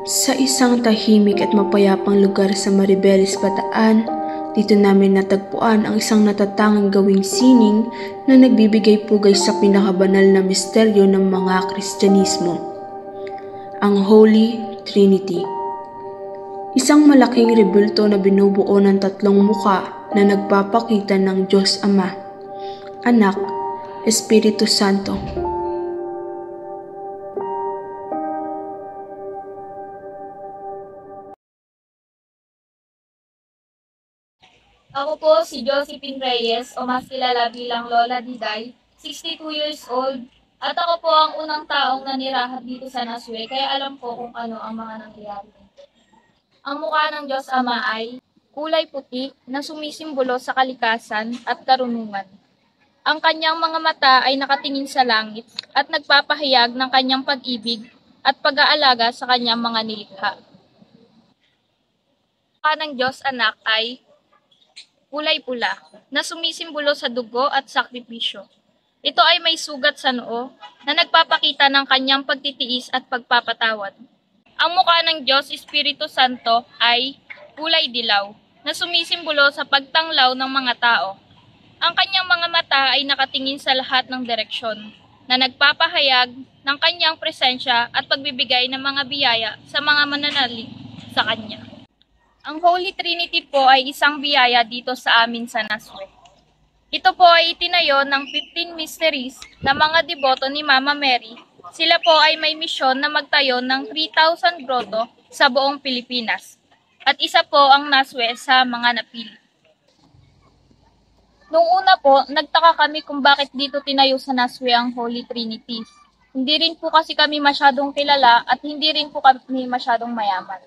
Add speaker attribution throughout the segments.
Speaker 1: Sa isang tahimik at mapayapang lugar sa Maribeles, Bataan, dito namin natagpuan ang isang natatanging gawing sining na nagbibigay pugay sa pinakabanal na misteryo ng mga Kristyanismo, ang Holy Trinity. Isang malaking rebulto na binubuo ng tatlong muka na nagpapakita ng Diyos Ama, Anak, Espiritu Santo.
Speaker 2: Ako po si Josephine Reyes o mas kilala bilang Lola Diday, 62 years old, at ako po ang unang taong nanirahan dito sa Nasue kaya alam ko kung ano ang mga nangyayari. Ang mukha ng Diyos Ama ay kulay puti na sumisimbolo sa kalikasan at karunungan. Ang kanyang mga mata ay nakatingin sa langit at nagpapahayag ng kanyang pag-ibig at pag-aalaga sa kanyang mga nilikha. Ang mukha ng Diyos Anak ay kulay pula, na sumisimbolo sa dugo at sakripisyo. Ito ay may sugat sa noo na nagpapakita ng kanyang pagtitiis at pagpapatawad. Ang mukha ng Diyos Espiritu Santo ay kulay dilaw, na sumisimbolo sa pagtanglaw ng mga tao. Ang kanyang mga mata ay nakatingin sa lahat ng direksyon, na nagpapahayag ng kanyang presensya at pagbibigay ng mga biyaya sa mga mananalig sa kanya. Ang Holy Trinity po ay isang biyaya dito sa amin sa Nasue. Ito po ay itinayo ng 15 mysteries na mga deboto ni Mama Mary. Sila po ay may misyon na magtayo ng 3,000 grotto sa buong Pilipinas. At isa po ang Nasue sa mga napili. Nung una po, nagtaka kami kung bakit dito tinayo sa Nasue ang Holy Trinity. Hindi rin po kasi kami masyadong kilala at hindi rin po kami masyadong mayaman.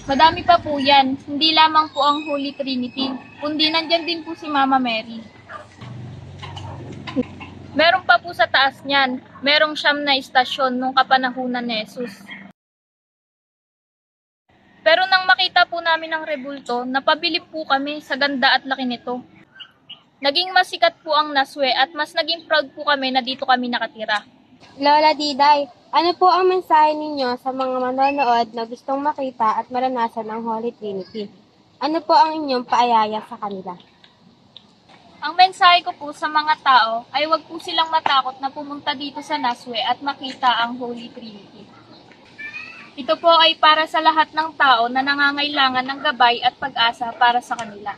Speaker 2: Madami pa po yan, hindi lamang po ang Holy Trinity, kundi nandyan din po si Mama Mary. Meron pa po sa taas niyan, merong 9 na istasyon nung kapanahunan ni Jesus. Pero nang makita po namin ang rebulto, napabilib po kami sa ganda at laki nito. Naging masikat po ang Nasue at mas naging proud po kami na dito kami nakatira.
Speaker 3: Lola Diday, ano po ang mensahe ninyo sa mga manonood na gustong makita at maranasan ang Holy Trinity? Ano po ang inyong paayaya sa kanila?
Speaker 2: Ang mensahe ko po sa mga tao ay huwag po silang matakot na pumunta dito sa Nasue at makita ang Holy Trinity. Ito po ay para sa lahat ng tao na nangangailangan ng gabay at pag-asa para sa kanila.